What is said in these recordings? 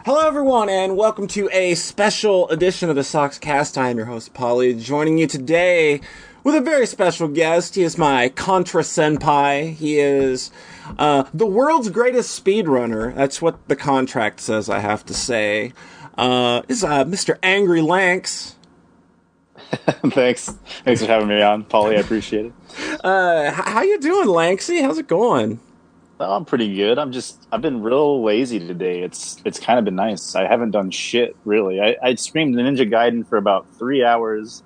Hello everyone, and welcome to a special edition of the Sox Cast. I am your host, Polly, joining you today with a very special guest. He is my Contra senpai. He is the world's greatest speedrunner. That's what the contract says, I have to say. Is Mr. Angrylanks. Thanks for having me on, Polly. I appreciate it. How you doing, Lanksy? How's it going? Well, I'm pretty good. I've been real lazy today. It's kind of been nice. I haven't done shit, really. I streamed Ninja Gaiden for about 3 hours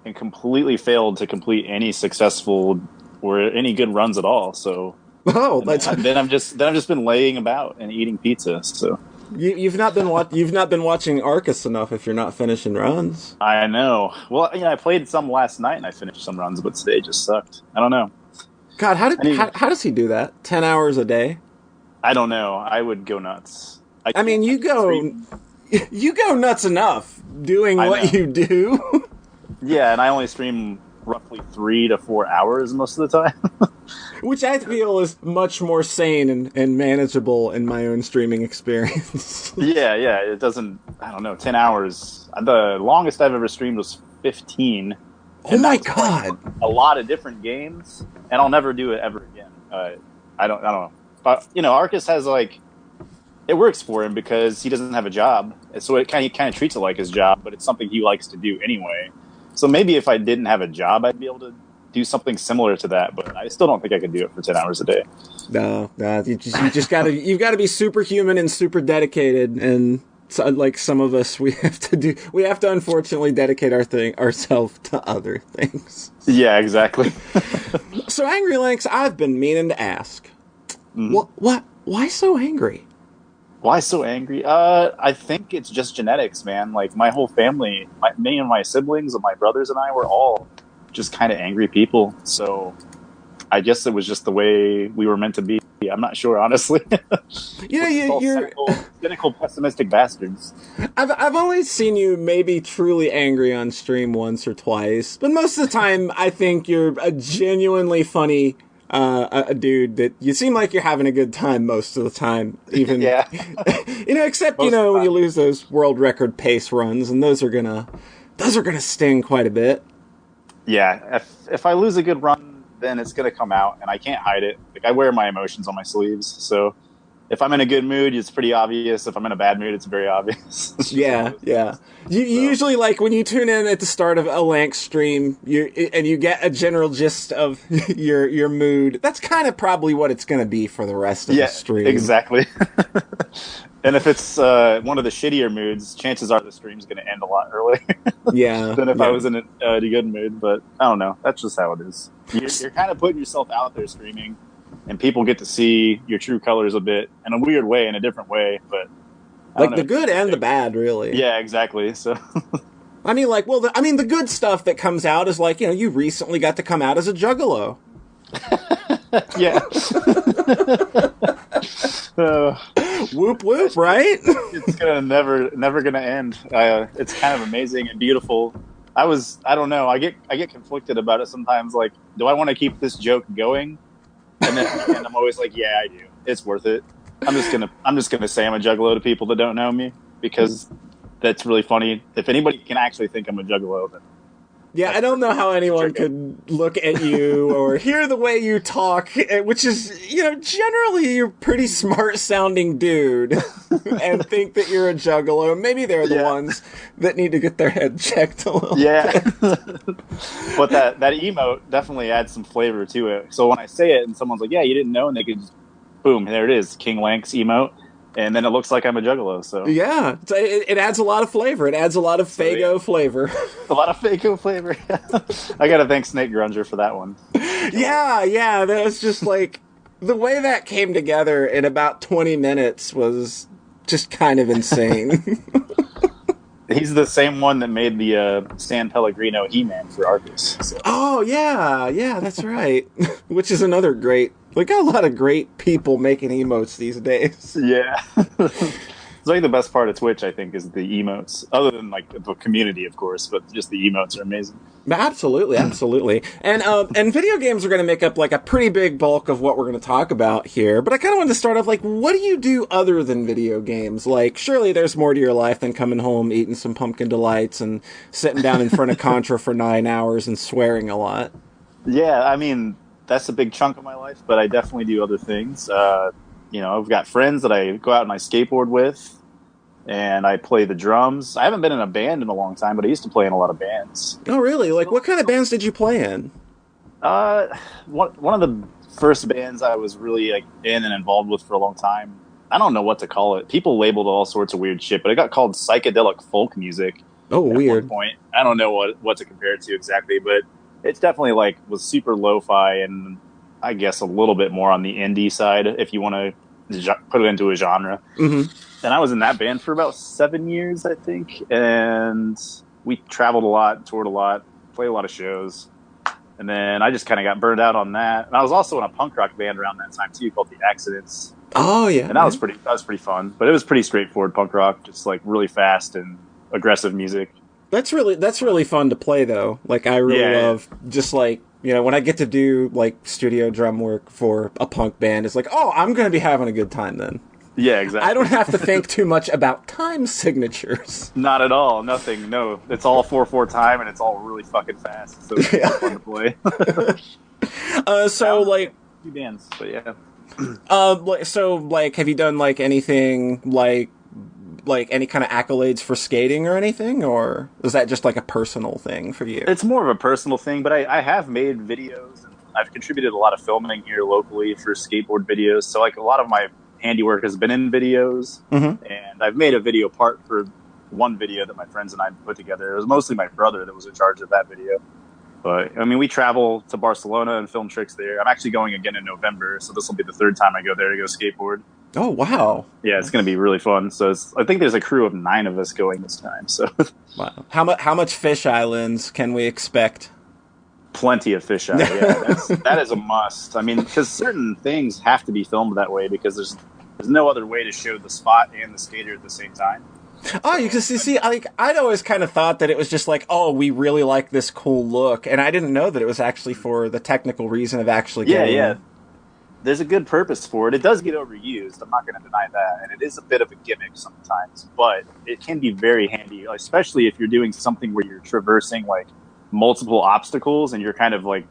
and completely failed to complete any successful or any good runs at all. So then I've just been laying about and eating pizza. So you've not been watching Arcus enough if you're not finishing runs. I know. Well, I played some last night and I finished some runs, but today just sucked. I don't know. God, how does he do that? 10 hours a day? I don't know. I would go nuts. I mean, you go nuts enough doing what you do. Yeah, and I only stream roughly 3 to 4 hours most of the time. Which I feel is much more sane and manageable in my own streaming experience. Yeah, it doesn't, I don't know, 10 hours. The longest I've ever streamed was 15. Oh my God. Like a lot of different games, and I'll never do it ever again. I don't know. But, Arcus has, it works for him because he doesn't have a job. So he kind of treats it like his job, but it's something he likes to do anyway. So maybe if I didn't have a job, I'd be able to do something similar to that, but I still don't think I could do it for 10 hours a day. No, you've got to be superhuman and super dedicated, and so, like some of us, we have to unfortunately dedicate ourselves to other things. Yeah, exactly. So, Angrylanks, I've been meaning to ask, why so angry? Why so angry? I think it's just genetics, man. Like, my whole family, me and my siblings and my brothers and I were all just kind of angry people. So I guess it was just the way we were meant to be. I'm not sure, honestly. You're cynical, pessimistic bastards. I've only seen you maybe truly angry on stream once or twice, but most of the time I think you're a genuinely funny a dude that you seem like you're having a good time most of the time. Even yeah. Except when you lose those world record pace runs, and those are gonna sting quite a bit. Yeah, if I lose a good run, then it's going to come out, and I can't hide it. Like, I wear my emotions on my sleeves, so if I'm in a good mood, it's pretty obvious. If I'm in a bad mood, it's very obvious. Yeah. You usually, like, when you tune in at the start of a Lank stream, you get a general gist of your mood. That's kind of probably what it's going to be for the rest of the stream. Exactly. And if it's one of the shittier moods, chances are the stream's going to end a lot earlier. Than if I was in a good mood. But I don't know. That's just how it is. You're kind of putting yourself out there streaming, and people get to see your true colors a bit in a weird way, in a different way. But the good and the bad, really. Yeah, exactly. So. I mean, the good stuff that comes out is like, you recently got to come out as a juggalo. Yeah. Whoop whoop, right? It's never gonna end. It's kind of amazing and beautiful. I don't know. I get conflicted about it sometimes. Like, do I want to keep this joke going? And then I'm always like, yeah, I do. It's worth it. I'm just gonna say I'm a juggalo to people that don't know me, because that's really funny. If anybody can actually think I'm a juggalo, then. Yeah, I don't know how anyone could look at you or hear the way you talk, which is, generally you're a pretty smart-sounding dude, and think that you're a juggalo. Maybe they're the ones that need to get their head checked a little bit. But that emote definitely adds some flavor to it. So when I say it and someone's like, yeah, you didn't know, and they could just, boom, there it is, King Lanks emote. And then it looks like I'm a juggalo, so... Yeah, it adds a lot of flavor. It adds a lot of Fago flavor. A lot of Fago flavor, I gotta thank Snake Grunger for that one. Yeah, that was just like... The way that came together in about 20 minutes was just kind of insane. He's the same one that made the San Pellegrino He-Man for Arcus. So. Oh, yeah, that's right. Which is another great... We got a lot of great people making emotes these days. Yeah. It's like the best part of Twitch, I think, is the emotes. Other than like the community, of course, but just the emotes are amazing. Absolutely, absolutely. And video games are going to make up like a pretty big bulk of what we're going to talk about here. But I kind of wanted to start off like, what do you do other than video games? Like, surely there's more to your life than coming home, eating some pumpkin delights, and sitting down in front of Contra for 9 hours and swearing a lot. Yeah, I mean, that's a big chunk of my life, but I definitely do other things. I've got friends that I go out and I skateboard with, and I play the drums. I haven't been in a band in a long time, but I used to play in a lot of bands. Oh, really? Like, what kind of bands did you play in? One of the first bands I was really like in and involved with for a long time. I don't know what to call it. People labeled all sorts of weird shit, but it got called psychedelic folk music. Oh, weird. At one point. I don't know what to compare it to exactly, but it's definitely like was super lo-fi and I guess a little bit more on the indie side if you want to put it into a genre. Mm-hmm. And I was in that band for about 7 years, I think. And we traveled a lot, toured a lot, played a lot of shows. And then I just kind of got burned out on that. And I was also in a punk rock band around that time too, called The Accidents. Oh yeah, and that was pretty fun. But it was pretty straightforward punk rock, just like really fast and aggressive music. That's really fun to play though. Like I really love just like, when I get to do like studio drum work for a punk band, it's like, oh, I'm going to be having a good time then. Yeah, exactly. I don't have to think too much about time signatures. Not at all. Nothing. No. It's all 4/4 time, and it's all really fucking fast. So it's fun to play. So, like... Few bands, but yeah. So, like, have you done, like, anything, like any kind of accolades for skating or anything? Or is that just, like, a personal thing for you? It's more of a personal thing, but I have made videos, and I've contributed a lot of filming here locally for skateboard videos. So, like, a lot of my handiwork has been in videos, and I've made a video part for one video that my friends and I put together. It was mostly my brother that was in charge of that video. But, I mean, we travel to Barcelona and film tricks there. I'm actually going again in November, so this will be the third time I go there to go skateboard. Oh, wow. Yeah, it's going to be really fun. So I think there's a crew of 9 of us going this time. So, wow. How much fish islands can we expect? Plenty of fisheye, yeah. That is a must. I mean, because certain things have to be filmed that way because there's no other way to show the spot and the skater at the same time. Oh, you can see, like, I'd always kind of thought that it was just like, oh, we really like this cool look, and I didn't know that it was actually for the technical reason of actually getting... Yeah. There's a good purpose for it. It does get overused, I'm not going to deny that, and it is a bit of a gimmick sometimes, but it can be very handy, especially if you're doing something where you're traversing, like, multiple obstacles and you're kind of like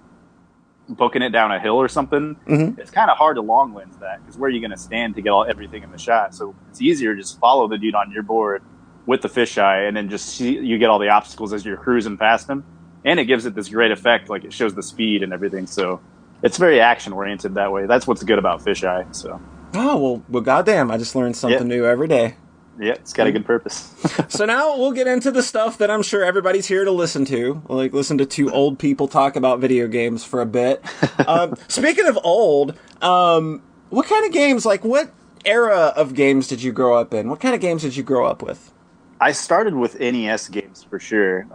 booking it down a hill or something. It's kind of hard to long lens that because where are you going to stand to get everything in the shot? So it's easier to just follow the dude on your board with the fisheye and then just see you get all the obstacles as you're cruising past him, and it gives it this great effect, like it shows the speed and everything. So it's very action oriented that way. That's what's good about fisheye. So well goddamn, I just learned something new every day. Yeah, it's got a good purpose. So now we'll get into the stuff that I'm sure everybody's here to listen to. Like, listen to two old people talk about video games for a bit. Speaking of old, what kind of games, like, what era of games did you grow up in? What kind of games did you grow up with? I started with NES games, for sure.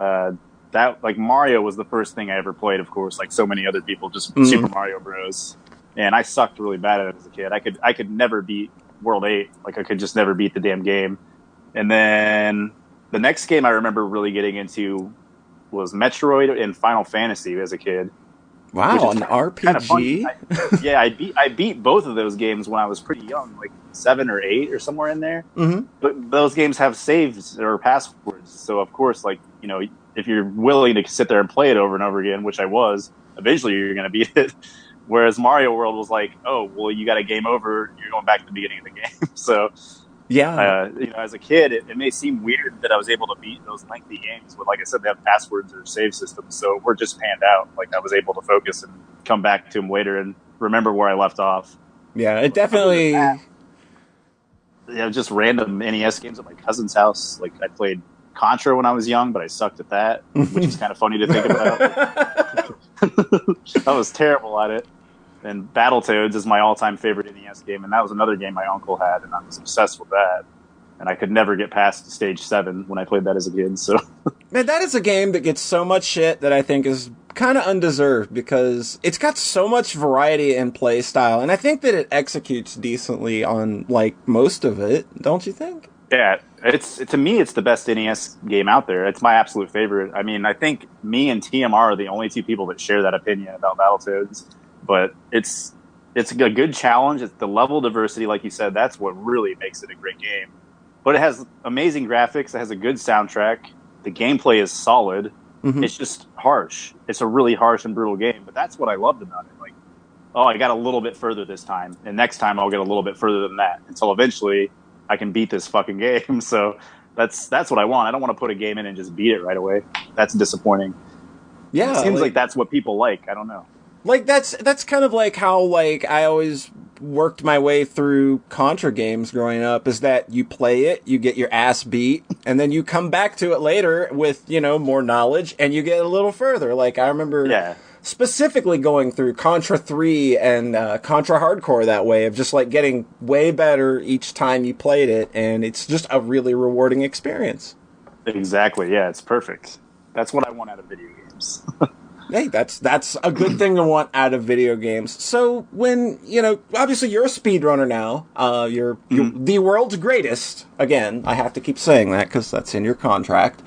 Like, Mario was the first thing I ever played, of course, like so many other people, just Super Mario Bros. And I sucked really bad at it as a kid. I could never beat World 8. Like, I could just never beat the damn game. And then the next game I remember really getting into was Metroid and Final Fantasy as a kid. Wow, an RPG? I beat both of those games when I was pretty young, like 7 or 8 or somewhere in there. But those games have saves or passwords. So, of course, like, if you're willing to sit there and play it over and over again, which I was, eventually you're going to beat it. Whereas Mario World was like, oh, well, you got a game over, you're going back to the beginning of the game. So, yeah, as a kid, it may seem weird that I was able to beat those lengthy games, but like I said, they have passwords or save systems, so we're just panned out. Like, I was able to focus and come back to them later and remember where I left off. Yeah, it definitely... just random NES games at my cousin's house. Like, I played Contra when I was young, but I sucked at that, which is kind of funny to think about. I was terrible at it. And Battletoads is my all-time favorite NES game, and that was another game my uncle had, and I was obsessed with that. And I could never get past stage 7 when I played that as a kid. So, man, that is a game that gets so much shit that I think is kind of undeserved because it's got so much variety in play style, and I think that it executes decently on like most of it. Don't you think? Yeah, to me, it's the best NES game out there. It's my absolute favorite. I mean, I think me and TMR are the only two people that share that opinion about Battletoads. But it's a good challenge. It's the level diversity, like you said. That's what really makes it a great game. But it has amazing graphics. It has a good soundtrack. The gameplay is solid. Mm-hmm. It's just harsh. It's a really harsh and brutal game. But that's what I loved about it. Like, oh, I got a little bit further this time, and next time I'll get a little bit further than that until eventually I can beat this fucking game. So that's what I want. I don't want to put a game in and just beat it right away. That's disappointing. Yeah, it seems like that's what people like. I don't know. Like that's kind of like how like I always worked my way through Contra games growing up, is that you play it, you get your ass beat, and then you come back to it later with, you know, more knowledge, and you get a little further. Like I remember specifically going through Contra 3 and Contra Hardcore that way, of just like getting way better each time you played it, and it's just a really rewarding experience. Exactly, yeah, it's perfect. That's what I want out of video games. Hey, that's a good thing to want out of video games. So when, you know, obviously you're a speedrunner now. You're the world's greatest. Again, I have to keep saying that because that's in your contract.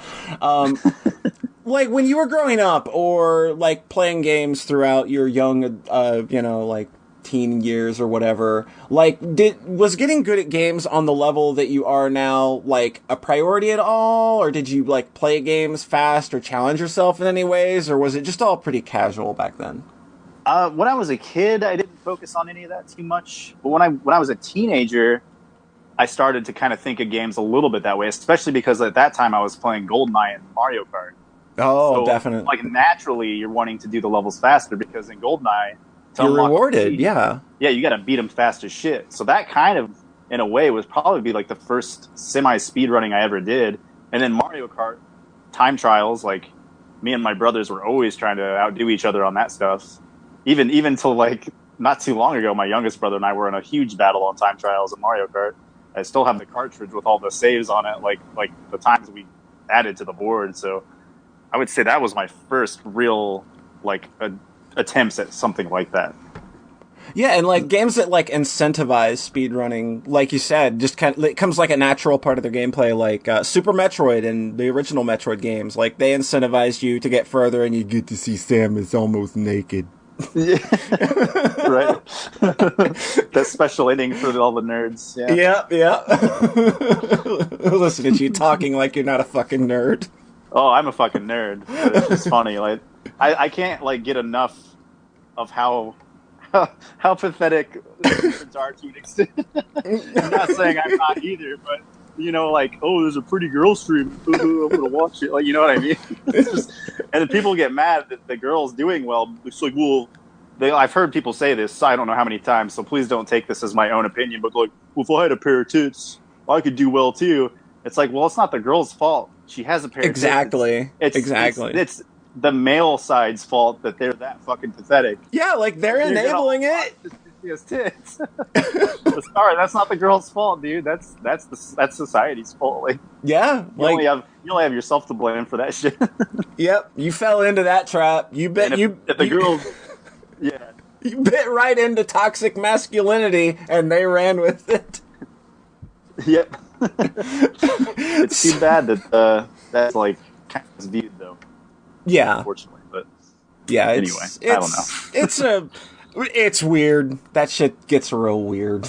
Like when you were growing up, or like playing games throughout your young, you know, like teen years or whatever, like was getting good at games on the level that you are now like a priority at all, or did you like play games fast or challenge yourself in any ways, or was it just all pretty casual back then? When I was a kid, I didn't focus on any of that too much, but when I was a teenager, I started to kind of think of games a little bit that way, especially because at that time I was playing GoldenEye and Mario Kart. Oh, so, definitely. Like naturally, you're wanting to do the levels faster because in GoldenEye, you're rewarded, yeah. Yeah, you got to beat them fast as shit. So that kind of, in a way, was probably be like the first semi-speedrunning I ever did. And then Mario Kart time trials, like me and my brothers were always trying to outdo each other on that stuff. Even till like not too long ago, my youngest brother and I were in a huge battle on time trials in Mario Kart. I still have the cartridge with all the saves on it, like the times we added to the board. So I would say that was my first real like attempts at something like that. Yeah, and like games that like incentivize speedrunning, like you said, just kind of, it comes like a natural part of their gameplay, like Super Metroid and the original Metroid games. Like they incentivize you to get further, and you get to see Samus almost naked. Yeah. Right. That special ending for all the nerds. Yeah. Listen to you talking like you're not a fucking nerd. Oh, I'm a fucking nerd. But it's just funny. Like I can't like get enough of how pathetic nerds are to an extent. I'm not saying I'm not either, but you know, like, oh, there's a pretty girl stream. I'm gonna watch it. Like, you know what I mean? It's just, and then people get mad that the girl's doing well. It's like, well, I've heard people say this. I don't know how many times, so please don't take this as my own opinion. But like, well, if I had a pair of tits, I could do well too. It's like, well, it's not the girl's fault. She has a pair of tits. Exactly. It's the male side's fault that they're that fucking pathetic. Yeah, like they're enabling it. She has tits. Sorry, that's not the girl's fault, dude. That's society's fault. Like, yeah, you only have yourself to blame for that shit. Yep, you fell into that trap. You bit if the girls, yeah, you bit right into toxic masculinity, and they ran with it. Yep. It's too bad that that's like kind of viewed though. Yeah, unfortunately, but yeah. Anyway, I don't know. It's weird. That shit gets real weird.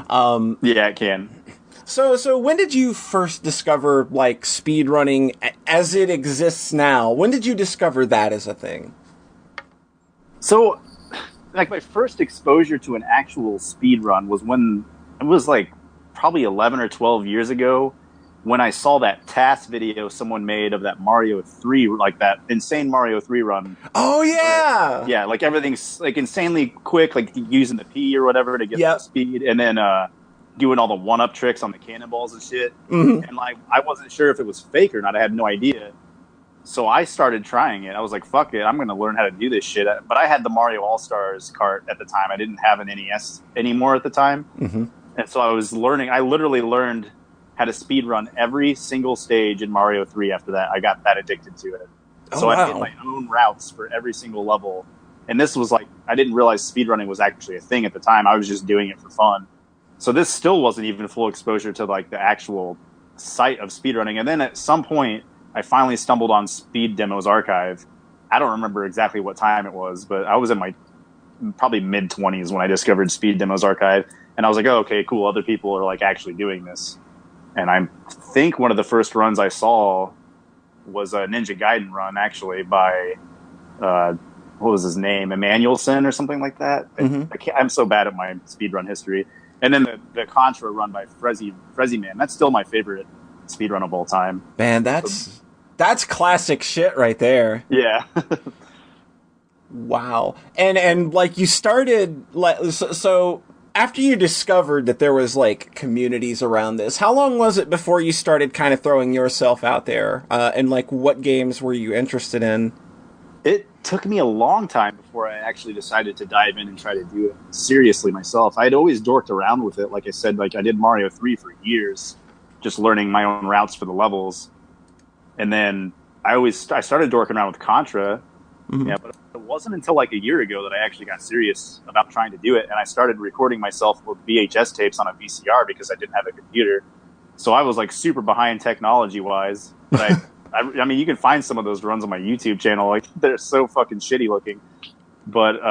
Yeah, it can. So when did you first discover like speedrunning as it exists now? When did you discover that as a thing? So, like my first exposure to an actual speedrun was when it was like probably 11 or 12 years ago, when I saw that task video someone made of that Mario 3, like that insane Mario 3 run. Oh, yeah! Yeah, like everything's like insanely quick, like using the P or whatever to get the speed, and then doing all the one-up tricks on the cannonballs and shit. Mm-hmm. And like, I wasn't sure if it was fake or not. I had no idea. So I started trying it. I was like, fuck it, I'm going to learn how to do this shit. But I had the Mario All-Stars cart at the time. I didn't have an NES anymore at the time. Mm-hmm. And so I was learning. I literally learned how to speedrun every single stage in Mario 3 after that. I got that addicted to it. So I made my own routes for every single level. And this was like, I didn't realize speedrunning was actually a thing at the time. I was just doing it for fun. So this still wasn't even full exposure to like the actual site of speedrunning. And then at some point, I finally stumbled on Speed Demos Archive. I don't remember exactly what time it was, but I was in my probably mid-20s when I discovered Speed Demos Archive. And I was like, oh, okay, cool. Other people are like actually doing this. And I think one of the first runs I saw was a Ninja Gaiden run, actually, by, what was his name? Emmanuelson or something like that. Mm-hmm. I'm so bad at my speedrun history. And then the Contra run by Frezzy Man. That's still my favorite speedrun of all time. Man, that's classic shit right there. Yeah. Wow. And like you started, like, so after you discovered that there was like communities around this, how long was it before you started kind of throwing yourself out there? And like what games were you interested in? It took me a long time before I actually decided to dive in and try to do it seriously myself. I'd always dorked around with it. Like I said, like I did Mario 3 for years, just learning my own routes for the levels. And then I started dorking around with Contra. Mm-hmm. Yeah, but it wasn't until like a year ago that I actually got serious about trying to do it. And I started recording myself with VHS tapes on a VCR because I didn't have a computer. So I was like super behind technology wise. But I mean, you can find some of those runs on my YouTube channel. Like they're so fucking shitty looking. But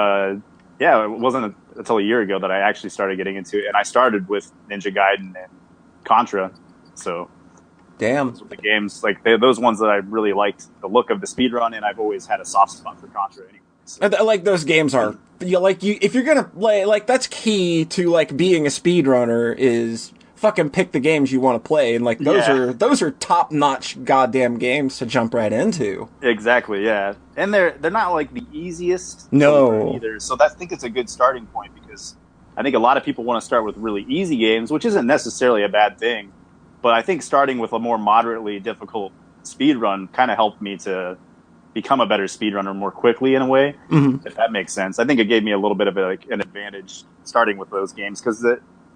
yeah, it wasn't until a year ago that I actually started getting into it. And I started with Ninja Gaiden and Contra. So damn, those were the games, like those ones that I really liked the look of the speedrun, and I've always had a soft spot for Contra anyway. So. Like those games are, if you're gonna play, like that's key to like being a speedrunner is fucking pick the games you want to play, and like those are top notch goddamn games to jump right into. Exactly, yeah, and they're not like the easiest no either. So I think it's a good starting point because I think a lot of people want to start with really easy games, which isn't necessarily a bad thing. But I think starting with a more moderately difficult speedrun kind of helped me to become a better speedrunner more quickly in a way, if that makes sense. I think it gave me a little bit of an advantage starting with those games because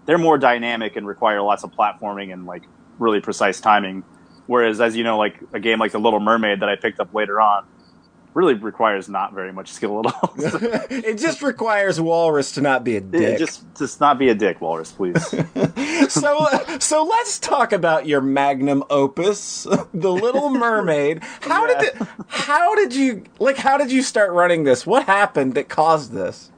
they're more dynamic and require lots of platforming and like really precise timing. Whereas, as you know, like a game like The Little Mermaid that I picked up later on really requires not very much skill at all. It just requires Walrus to not be a dick. Just not be a dick, Walrus, please. So let's talk about your magnum opus, The Little Mermaid. How did you start running this? What happened that caused this?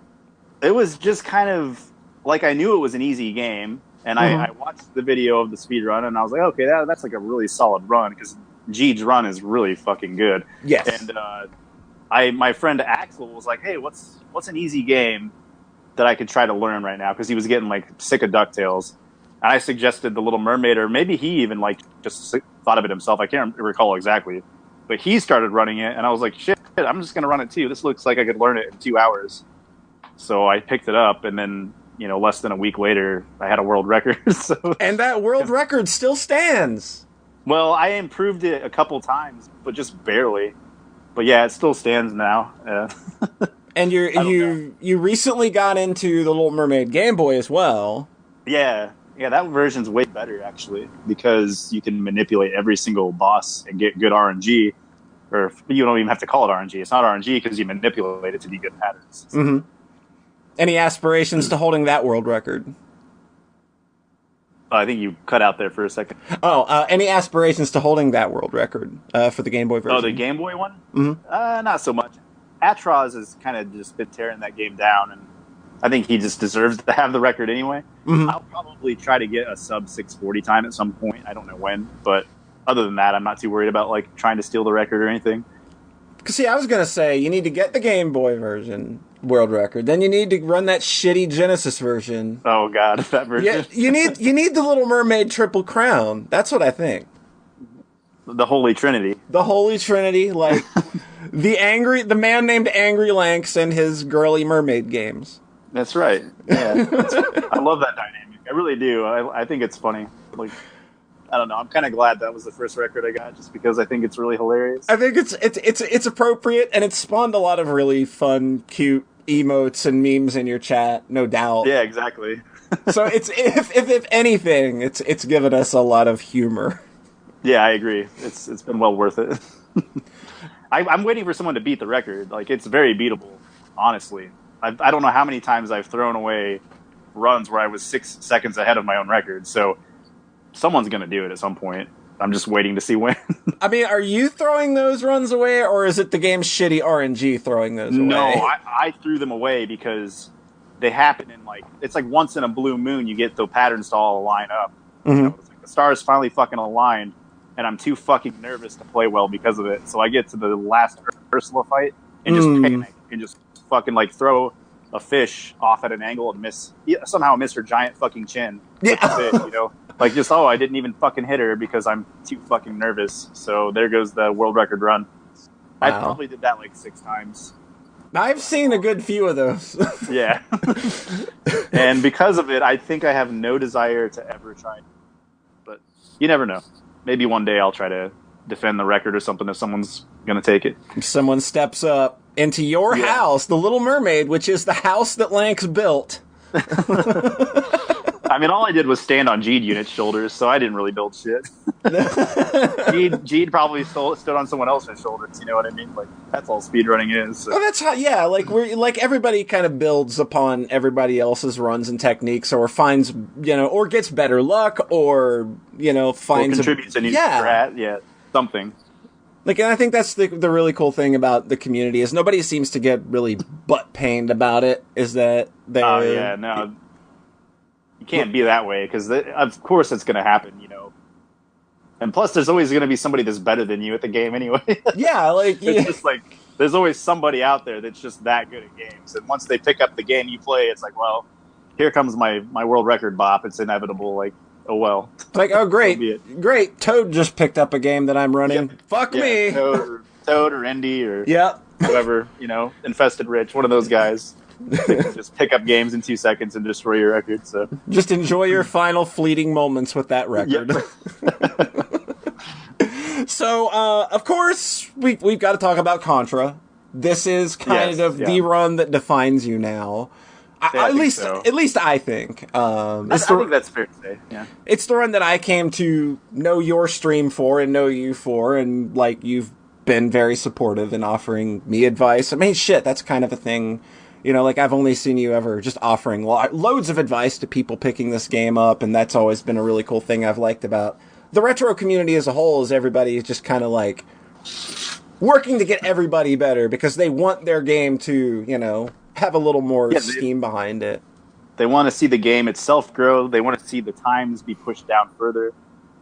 It was just kind of like I knew it was an easy game, and I watched the video of the speed run, and I was like, okay, that's like a really solid run because Jeed's run is really fucking good. Yes. And my friend Axel was like, hey, what's an easy game that I could try to learn right now? Because he was getting like sick of DuckTales. And I suggested The Little Mermaid, or maybe he even like just thought of it himself. I can't recall exactly. But he started running it, and I was like, shit, I'm just going to run it too. This looks like I could learn it in 2 hours. So I picked it up, and then, less than a week later, I had a world record. And that world record still stands. Well, I improved it a couple times, but just barely. But yeah, it still stands now. And you recently got into The Little Mermaid Game Boy as well. Yeah, that version's way better actually because you can manipulate every single boss and get good RNG. Or you don't even have to call it RNG. It's not RNG because you manipulate it to be good patterns. Mm-hmm. Any aspirations to holding that world record? I think you cut out there for a second. Any aspirations to holding that world record for the Game Boy version? Oh, the Game Boy one? Mm-hmm. Not so much. Atraz has kind of just been tearing that game down, and I think he just deserves to have the record anyway. Mm-hmm. I'll probably try to get a sub 640 time at some point. I don't know when, but other than that, I'm not too worried about like trying to steal the record or anything. Because see, I was gonna say you need to get the Game Boy version world record, then you need to run that shitty Genesis version. Oh God, that version. Yeah, you need the Little Mermaid Triple Crown. That's what I think. The Holy Trinity. The Holy Trinity, like the man named Angrylanks and his girly mermaid games. That's right. Yeah, I love that dynamic. I really do. I think it's funny. Like, I don't know. I'm kind of glad that was the first record I got, just because I think it's really hilarious. I think it's appropriate, and it's spawned a lot of really fun, cute emotes and memes in your chat, no doubt. Yeah, exactly. So it's if anything, it's given us a lot of humor. Yeah, I agree. It's been well worth it. I'm waiting for someone to beat the record. Like, it's very beatable, honestly. I don't know how many times I've thrown away runs where I was 6 seconds ahead of my own record. So someone's going to do it at some point. I'm just waiting to see when. I mean, are you throwing those runs away, or is it the game's shitty RNG throwing those away? No, I threw them away because they happen in, like, it's like once in a blue moon you get the patterns to all line up. Mm-hmm. You know, it's like the stars finally fucking aligned, and I'm too fucking nervous to play well because of it. So I get to the last Ursula fight and just panic and just fucking, like, throw a fish off at an angle and somehow miss her giant fucking chin with the fish, you know? Like, just, I didn't even fucking hit her because I'm too fucking nervous. So there goes the world record run. Wow. I probably did that like 6 times. I've seen a good few of those. Yeah. And because of it, I think I have no desire to ever try. But you never know. Maybe one day I'll try to defend the record or something if someone's going to take it. If someone steps up into your house, the Little Mermaid, which is the house that Lanks built. I mean, all I did was stand on Jeed Unit's shoulders, so I didn't really build shit. Jeed probably stood on someone else's shoulders, you know what I mean? Like, that's all speedrunning is. So. Well, that's how, everybody kind of builds upon everybody else's runs and techniques, or finds, or gets better luck, or, finds... Or contributes a new strat, something. Like, and I think that's the really cool thing about the community is nobody seems to get really butt-pained about it, is that they... Oh, yeah, no... You can't be that way, because of course it's going to happen, And plus, there's always going to be somebody that's better than you at the game anyway. Yeah, like... It's just like, there's always somebody out there that's just that good at games. And once they pick up the game you play, it's like, well, here comes my world record bop. It's inevitable, like, oh well. Like, oh, great. Great, Toad just picked up a game that I'm running. Yep. Fuck me! Toad or Indy or yep. Whoever, Infested Rich, one of those guys. Just pick up games in 2 seconds and destroy your record. So just enjoy your final fleeting moments with that record. Yep. So, of course, we've got to talk about Contra. This is kind of the run that defines you now. At least I think. I think that's fair to say. Yeah, it's the run that I came to know your stream for and know you for, and like you've been very supportive in offering me advice. I mean, shit, that's kind of a thing. Like, I've only seen you ever just offering loads of advice to people picking this game up, and that's always been a really cool thing I've liked about the retro community as a whole, is everybody is just kind of, like, working to get everybody better, because they want their game to, have a little more steam behind it. They want to see the game itself grow. They want to see the times be pushed down further.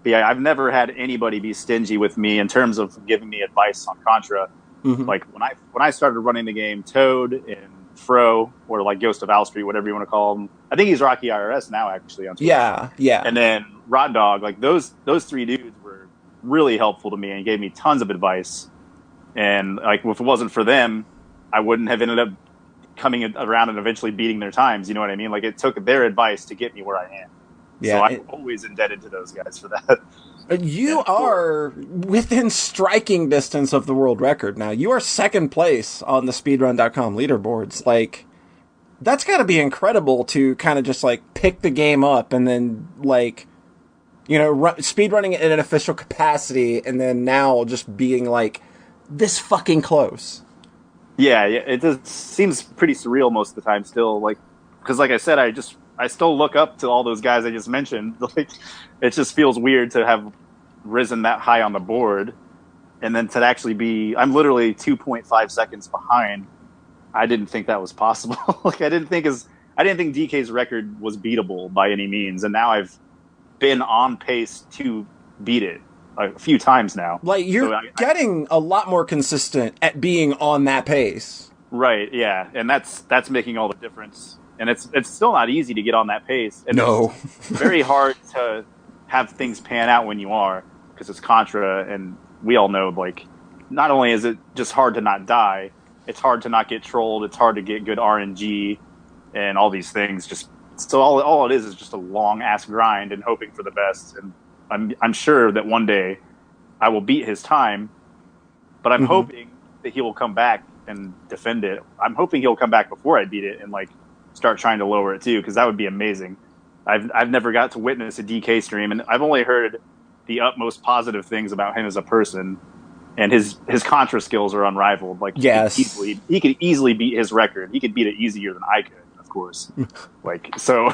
But yeah, I've never had anybody be stingy with me in terms of giving me advice on Contra. Mm-hmm. Like, when I started running the game, Toad and Fro, or like Ghost of Owl Street, whatever you want to call him. I think he's Rocky IRS now, actually, on Twitter. Yeah. And then Rod Dog, like those 3 dudes were really helpful to me and gave me tons of advice. And like, if it wasn't for them, I wouldn't have ended up coming around and eventually beating their times. You know what I mean? Like, it took their advice to get me where I am. Yeah, so I'm always indebted to those guys for that. You are within striking distance of the world record now. You are 2nd place on the speedrun.com leaderboards. Like, that's got to be incredible to kind of just, like, pick the game up and then, like, speedrunning it in an official capacity, and then now just being, like, this fucking close. Yeah, it just seems pretty surreal most of the time still. Like, because like I said, I still look up to all those guys I just mentioned. Like, it just feels weird to have risen that high on the board, and then to actually be, I'm literally 2.5 seconds behind. I didn't think that was possible. Like, I didn't think DK's record was beatable by any means, and now I've been on pace to beat it a few times now. Like, you're getting a lot more consistent at being on that pace. Right, yeah, and that's making all the difference. And it's still not easy to get on that pace. And no. It's very hard to have things pan out when you are, because it's Contra, and we all know, like, not only is it just hard to not die, it's hard to not get trolled, it's hard to get good RNG, and all these things. So all it is just a long-ass grind and hoping for the best. And I'm sure that one day I will beat his time, but I'm hoping that he will come back and defend it. I'm hoping he'll come back before I beat it and, like, start trying to lower it too, because that would be amazing. I've never got to witness a DK stream, and I've only heard the utmost positive things about him as a person, and his Contra skills are unrivaled. Like, yes, he could easily beat his record. He could beat it easier than I could. course. Like, so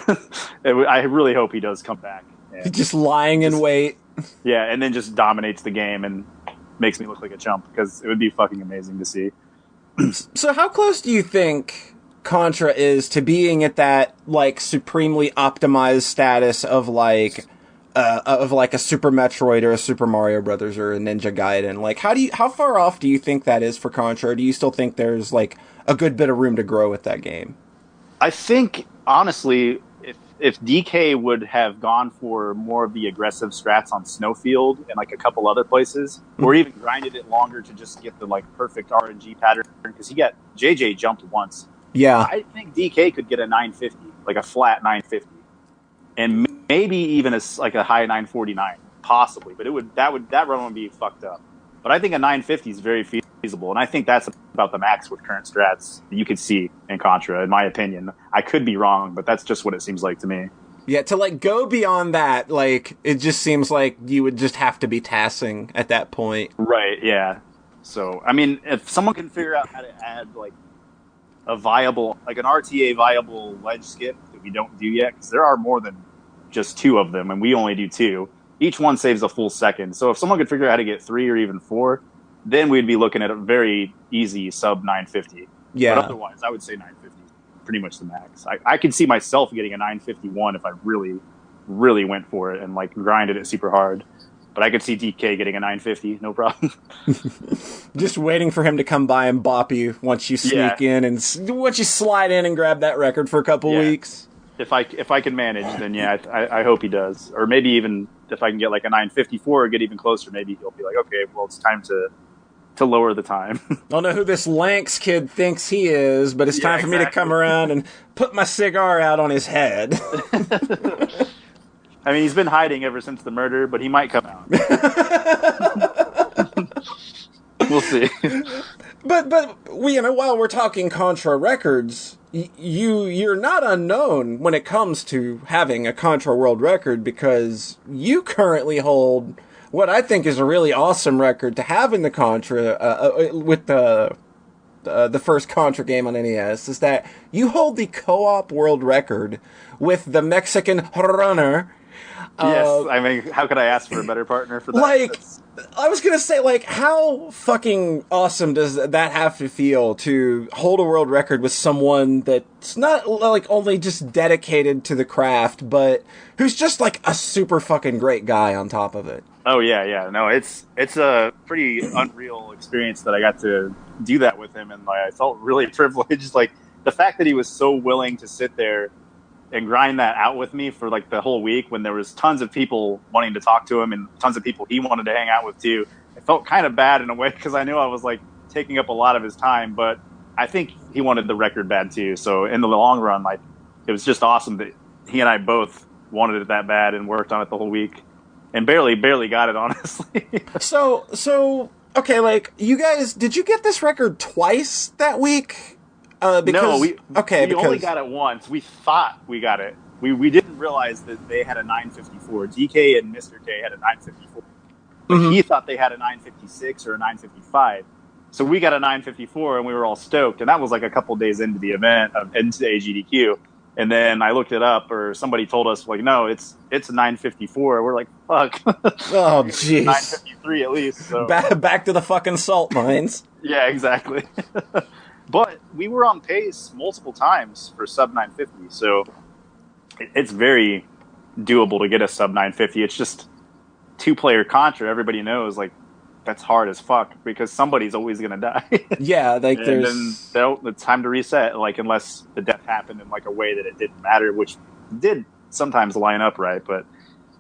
I really hope he does come back. He's just lying in wait. Yeah, and then just dominates the game and makes me look like a chump, because it would be fucking amazing to see. So how close do you think Contra is to being at that, like, supremely optimized status of like a Super Metroid or a Super Mario Brothers or a Ninja Gaiden? Like, how far off do you think that is for Contra? Or do you still think there's, like, a good bit of room to grow with that game? I think, honestly, if DK would have gone for more of the aggressive strats on Snowfield and like a couple other places, or even grinded it longer to just get the like perfect RNG pattern, because JJ jumped once. Yeah, I think DK could get a 950, like a flat 950, and maybe even a high 949, possibly. But that run would be fucked up. But I think a 950 is very feasible, and I think that's about the max with current strats that you could see in Contra, in my opinion. I could be wrong, but that's just what it seems like to me. Yeah, to like go beyond that, like, it just seems like you would just have to be tassing at that point. Right, yeah. So, I mean, if someone can figure out how to add like a viable, like an RTA viable ledge skip that we don't do yet, because there are more than just 2 of them, and we only do 2. Each one saves a full second. So if someone could figure out how to get 3 or even 4, then we'd be looking at a very easy sub 950. Yeah. But otherwise, I would say 950 is pretty much the max. I could see myself getting a 951 if I really, really went for it and like grinded it super hard. But I could see DK getting a 950, no problem. Just waiting for him to come by and bop you once you sneak in and once you slide in and grab that record for a couple weeks. If I can manage, then yeah, I hope he does. Or maybe even if I can get like a 954 or get even closer, maybe he'll be like, okay, well, it's time to lower the time. I don't know who this Lanks kid thinks he is, but it's time for me to come around and put my cigar out on his head. I mean, he's been hiding ever since the murder, but he might come out. We'll see. But while we're talking Contra records, you're not unknown when it comes to having a Contra world record, because you currently hold what I think is a really awesome record to have in the Contra with the first Contra game on NES, is that you hold the co-op world record with the Mexican runner. Yes, I mean, how could I ask for a better partner for that? Like, I was gonna say, like, how fucking awesome does that have to feel to hold a world record with someone that's not, like, only just dedicated to the craft, but who's just, like, a super fucking great guy on top of it? Oh, yeah. No, it's a pretty unreal experience that I got to do that with him, and like, I felt really privileged. Like, the fact that he was so willing to sit there and grind that out with me for like the whole week, when there was tons of people wanting to talk to him and tons of people he wanted to hang out with too. It felt kind of bad in a way, because I knew I was like taking up a lot of his time, but I think he wanted the record bad too. So in the long run, like, it was just awesome that he and I both wanted it that bad and worked on it the whole week, and barely got it, honestly. So okay, like, you guys, did you get this record twice that week? No, we only got it once. We thought we got it. We didn't realize that they had a 954. DK and Mr. K had a 954. But he thought they had a 956 or a 955. So we got a 954, and we were all stoked. And that was like a couple days into the event, into the AGDQ. And then I looked it up, or somebody told us, like, no, it's a 954. We're like, fuck. Oh, jeez. 953 at least. So. Back to the fucking salt mines. Yeah, exactly. But we were on pace multiple times for sub 950, so it's very doable to get a sub 950. It's just 2-player Contra. Everybody knows, like, that's hard as fuck, because somebody's always going to die. Yeah, like, and then it's time to reset, like, unless the death happened in like a way that it didn't matter, which did sometimes line up right, but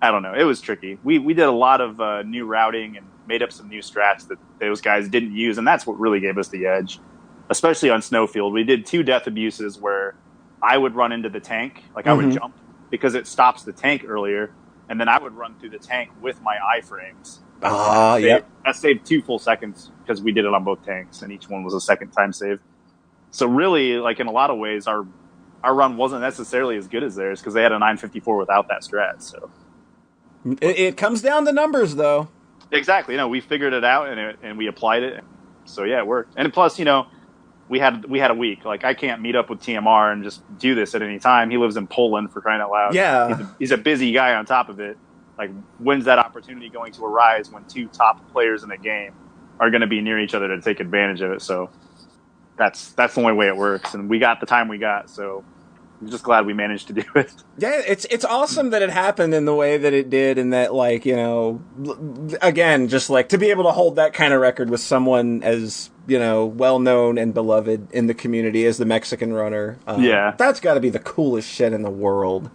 I don't know. It was tricky. We did a lot of new routing and made up some new strats that those guys didn't use, and that's what really gave us the edge. Especially on Snowfield, we did 2 death abuses where I would run into the tank, like I would jump, because it stops the tank earlier, and then I would run through the tank with my iframes. That saved 2 full seconds, because we did it on both tanks, and each one was a second time save. So really, like, in a lot of ways, our run wasn't necessarily as good as theirs, because they had a 954 without that strat. So it comes down to numbers, though. Exactly. We figured it out, and we applied it. So yeah, it worked. And plus, we had a week. Like, I can't meet up with TMR and just do this at any time. He lives in Poland, for crying out loud. Yeah. He's a busy guy on top of it. Like, when's that opportunity going to arise when two top players in a game are going to be near each other to take advantage of it? So that's the only way it works. And we got the time we got, so I'm just glad we managed to do it. Yeah, it's awesome that it happened in the way that it did, and that, like, you know, again, just like to be able to hold that kind of record with someone as, you know, well known and beloved in the community as the Mexican runner. Yeah, that's got to be the coolest shit in the world.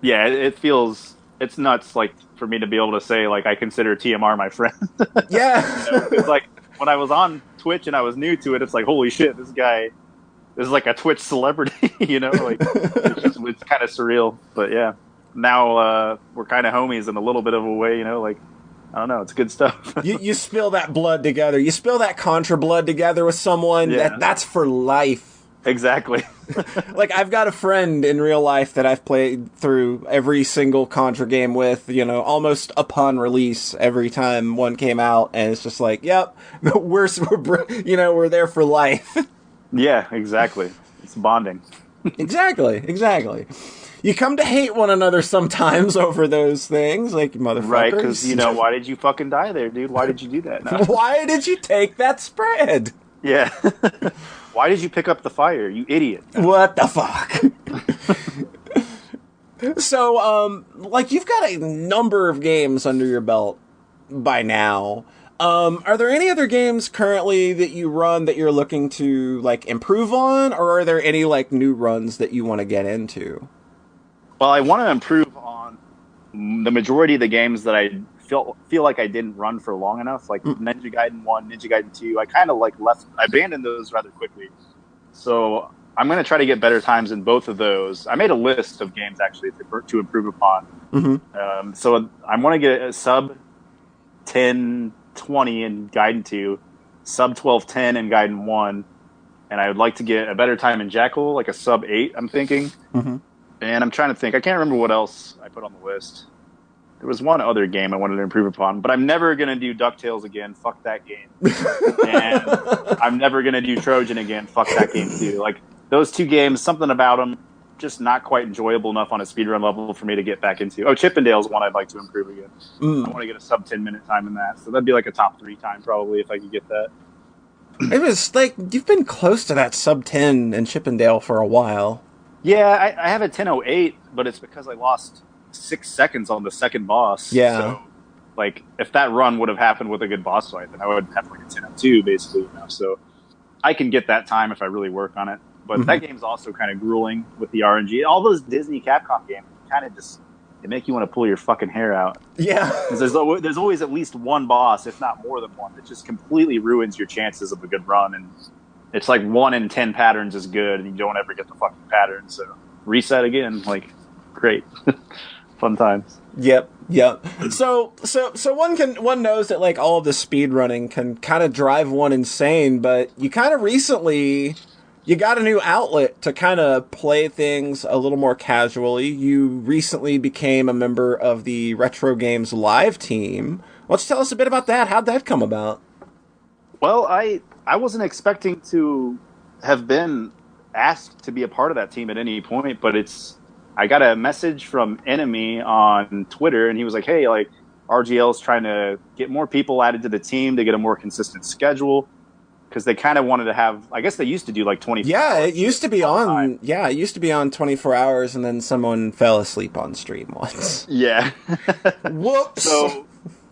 Yeah, it's nuts. Like, for me to be able to say, like, I consider TMR my friend. Yeah, you know, it's like when I was on Twitch and I was new to it, it's like, holy shit, this guy is like a Twitch celebrity. You know, like it's kind of surreal. But yeah, now we're kind of homies in a little bit of a way. You know, like, I don't know, it's good stuff. you spill that blood together. You spill that Contra Blood together with someone. Yeah. That's for life. Exactly. Like, I've got a friend in real life that I've played through every single Contra game with, you know, almost upon release every time one came out, and it's just like, yep, we're there for life. Yeah, exactly. It's bonding. Exactly. You come to hate one another sometimes over those things, like, motherfuckers. Right, because, you know, why did you fucking die there, dude? Why did you do that? No. Why did you take that spread? Yeah. Why did you pick up the fire, you idiot? What the fuck? So, like, you've got a number of games under your belt by now. Are there any other games currently that you run that you're looking to, like, improve on? Or are there any, like, new runs that you want to get into? Well, I want to improve on the majority of the games that I feel like I didn't run for long enough, like Ninja Gaiden 1, Ninja Gaiden 2. I kind of like I abandoned those rather quickly. So I'm going to try to get better times in both of those. I made a list of games actually to improve upon. Mm-hmm. So I want to get a sub 10:20 in Gaiden 2, sub 12:10 in Gaiden 1, and I would like to get a better time in Jackal, like a sub 8, I'm thinking. Mm-hmm. And I'm trying to think. I can't remember what else I put on the list. There was one other game I wanted to improve upon, but I'm never going to do DuckTales again. Fuck that game. And I'm never going to do Trojan again. Fuck that game too. Like, those two games, something about them, just not quite enjoyable enough on a speedrun level for me to get back into. Oh, Chippendale's one I'd like to improve again. I want to get a sub 10-minute time in that. So that'd be like a top 3 time probably if I could get that. It was like, you've been close to that sub 10 in Chippendale for a while. Yeah, I have a 10:08, but it's because I lost 6 seconds on the second boss. Yeah. So, like, if that run would have happened with a good boss fight, then I would have like a 10:02 basically. You know? So I can get that time if I really work on it. But that game's also kind of grueling with the RNG. All those Disney Capcom games kind of just, they make you want to pull your fucking hair out. Yeah. There's always at least one boss, if not more than one, that just completely ruins your chances of a good run. And it's like 1 in 10 patterns is good, and you don't ever get the fucking pattern. So reset again, like, great. Fun times. Yep. So one knows that, like, all of the speed running can kind of drive one insane, but you kind of recently, you got a new outlet to kind of play things a little more casually. You recently became a member of the Retro Games Live team. Why don't you tell us a bit about that? How'd that come about? Well, I wasn't expecting to have been asked to be a part of that team at any point, but I got a message from Enemy on Twitter, and he was like, hey, like, RGL's trying to get more people added to the team to get a more consistent schedule, because they kind of wanted to have, I guess they used to do like 24 hours. It used to be on 24 hours, and then someone fell asleep on stream once. Yeah. Whoops. So,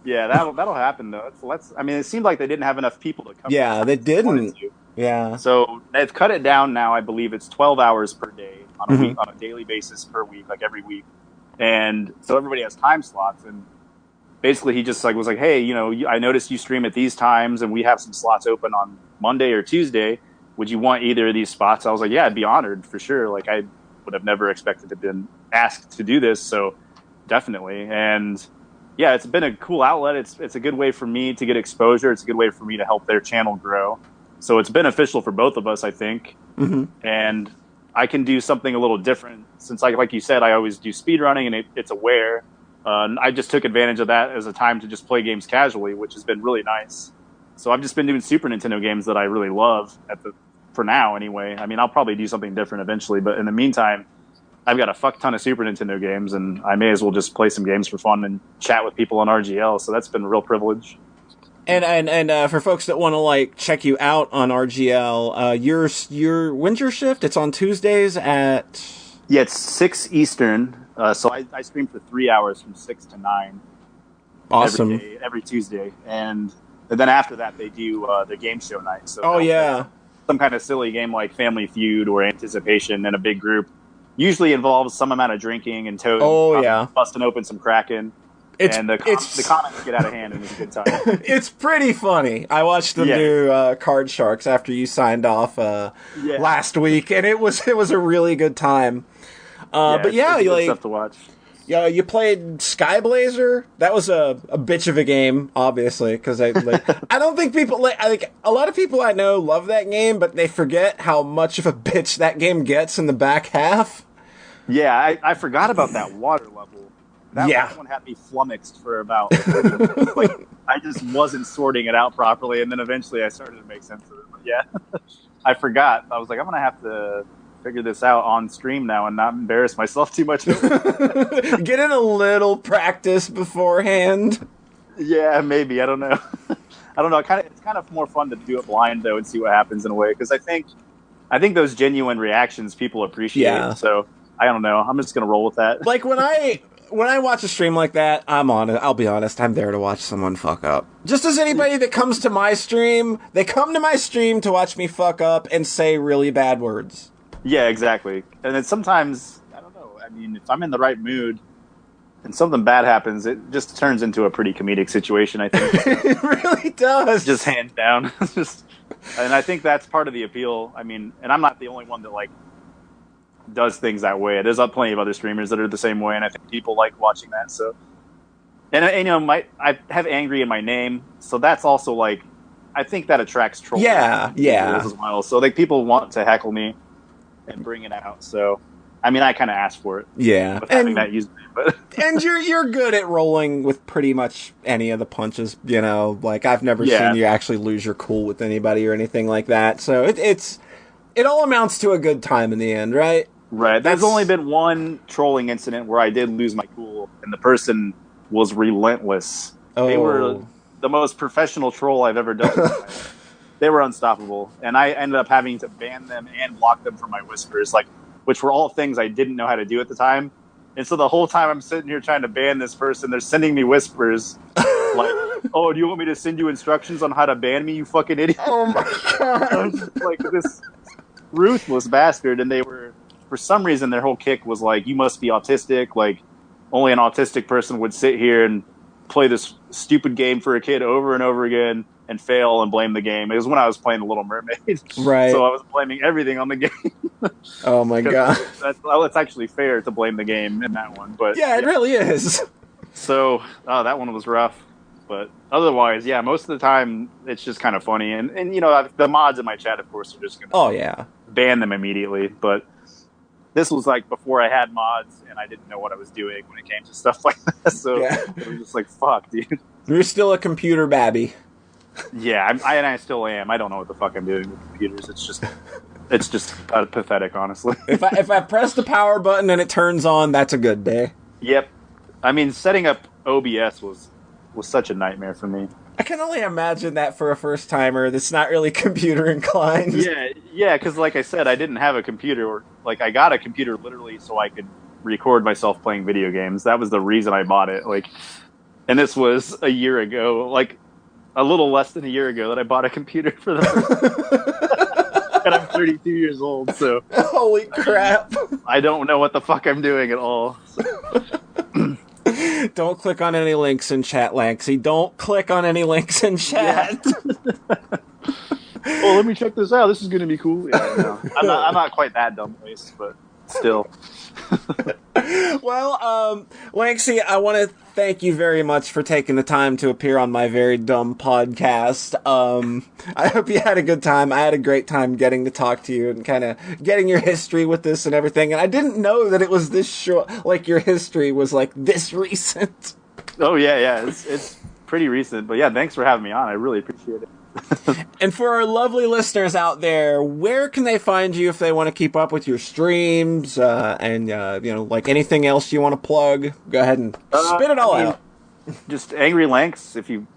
yeah, that'll happen, though. I mean, it seemed like they didn't have enough people to come. Yeah, they didn't. Yeah. So they've cut it down now. I believe it's 12 hours per day on a week, on a daily basis per week, like every week. And so everybody has time slots. And basically he just was like, hey, you know, I noticed you stream at these times, and we have some slots open on Monday or Tuesday. Would you want either of these spots? I was like, yeah, I'd be honored for sure. Like, I would have never expected to have been asked to do this. So definitely. And yeah, it's been a cool outlet. It's a good way for me to get exposure. It's a good way for me to help their channel grow. So it's beneficial for both of us, I think. And I can do something a little different since, like you said, I always do speedrunning, and it's aware. I just took advantage of that as a time to just play games casually, which has been really nice. So I've just been doing Super Nintendo games that I really love for now anyway. I mean, I'll probably do something different eventually, but in the meantime, I've got a fuck ton of Super Nintendo games, and I may as well just play some games for fun and chat with people on RGL. So that's been a real privilege. And for folks that want to like check you out on RGL, when's your shift? It's on Tuesdays at it's 6 Eastern. So I stream for 3 hours from 6 to 9. Awesome. Every Tuesday, and then after that they do the game show night. So some kind of silly game like Family Feud or Anticipation in a big group. Usually involves some amount of drinking and Toad busting open some Kraken. And the comments get out of hand and it's a good time. It's pretty funny. I watched the new Card Sharks after you signed off last week, and it was a really good time. But you like stuff to watch. Yeah, you played Skyblazer. That was a bitch of a game, obviously, because I don't think people a lot of people I know love that game, but they forget how much of a bitch that game gets in the back half. Yeah, I forgot about that water level. That one had me flummoxed for about 30 minutes. Like, I just wasn't sorting it out properly, and then eventually I started to make sense of it. But yeah, I forgot. I was like, I'm going to have to figure this out on stream now and not embarrass myself too much. Get in a little practice beforehand. Yeah, maybe. I don't know. It's kind of more fun to do it blind, though, and see what happens in a way, because I think those genuine reactions people appreciate. Yeah. So I don't know. I'm just going to roll with that. Like, when I watch a stream like that, I'll be honest, I'm there to watch someone fuck up. Just as anybody that comes to my stream, they come to my stream to watch me fuck up and say really bad words. Yeah, exactly. And then sometimes, I don't know, I mean, if I'm in the right mood and something bad happens, it just turns into a pretty comedic situation, I think. It really does. Just hands down. And I think that's part of the appeal. I mean, and I'm not the only one that, like, does things that way. There's plenty of other streamers that are the same way, and I think people like watching that. So, and you know, I have angry in my name, so that's also like, I think that attracts trolls. Yeah. As well. So like people want to heckle me and bring it out. So, I mean, I kind of asked for it. Yeah, with having that username, but and you're good at rolling with pretty much any of the punches. You know, like I've never seen you actually lose your cool with anybody or anything like that. So it all amounts to a good time in the end, right? Right. There's only been one trolling incident where I did lose my cool, and the person was relentless. Oh. They were the most professional troll I've ever done. They were unstoppable, and I ended up having to ban them and block them from my whispers, which were all things I didn't know how to do at the time. And so the whole time I'm sitting here trying to ban this person, they're sending me whispers like, "Oh, do you want me to send you instructions on how to ban me, you fucking idiot?" Oh my god! Like this ruthless bastard, and they were. For some reason, their whole kick was like, you must be autistic. Like, only an autistic person would sit here and play this stupid game for a kid over and over again and fail and blame the game. It was when I was playing The Little Mermaid. Right. So I was blaming everything on the game. Oh, my God. It's actually fair to blame the game in that one. But yeah, it really is. So that one was rough. But otherwise, yeah, most of the time, it's just kind of funny. And you know, the mods in my chat, of course, are just going to ban them immediately. But this was like before I had mods and I didn't know what I was doing when it came to stuff like that. So it was just like, fuck, dude. You're still a computer babby. Yeah, I still am. I don't know what the fuck I'm doing with computers. It's just pathetic, honestly. If I press the power button and it turns on, that's a good day. Yep. I mean, setting up OBS was such a nightmare for me. I can only imagine that for a first-timer that's not really computer inclined. Yeah, because like I said, I didn't have a computer. Or like, I got a computer literally so I could record myself playing video games. That was the reason I bought it. Like, and this was a year ago, like a little less than a year ago that I bought a computer for the first time. And I'm 32 years old, so... Holy crap. I don't know what the fuck I'm doing at all, so... Don't click on any links in chat, Lanksy. Don't click on any links in chat. Yeah. Oh, let me check this out. This is going to be cool. Yeah, no. I'm not quite that dumb, at least, but still. Well, Lanksy, I want to thank you very much for taking the time to appear on my very dumb podcast. I hope you had a good time. I had a great time getting to talk to you and kind of getting your history with this and everything. And I didn't know that it was this short, like your history was like this recent. Oh, yeah. It's pretty recent. But yeah, thanks for having me on. I really appreciate it. And for our lovely listeners out there, where can they find you if they want to keep up with your streams and like anything else you want to plug? Go ahead and spit it all out. Just angrylanks. If you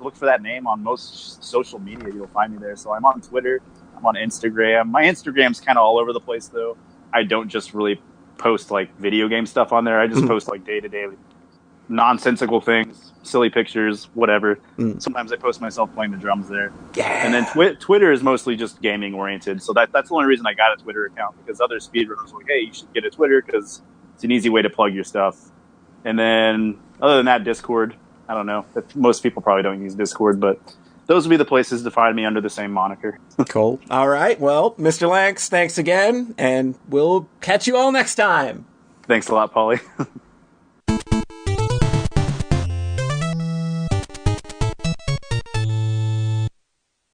look for that name on most social media, you'll find me there. So I'm on Twitter, I'm on Instagram. My Instagram's kind of all over the place though. I don't just really post like video game stuff on there. I just post like day-to-day nonsensical things, silly pictures, whatever. Sometimes I post myself playing the drums there. Yeah. And then Twitter is mostly just gaming oriented. So that's the only reason I got a Twitter account, because other speedrunners were like, hey, you should get a Twitter because it's an easy way to plug your stuff. And then other than that, Discord. I don't know. Most people probably don't use Discord, but those would be the places to find me under the same moniker. Cool. All right. Well, Mr. Lanks, thanks again, and we'll catch you all next time. Thanks a lot, Paulie.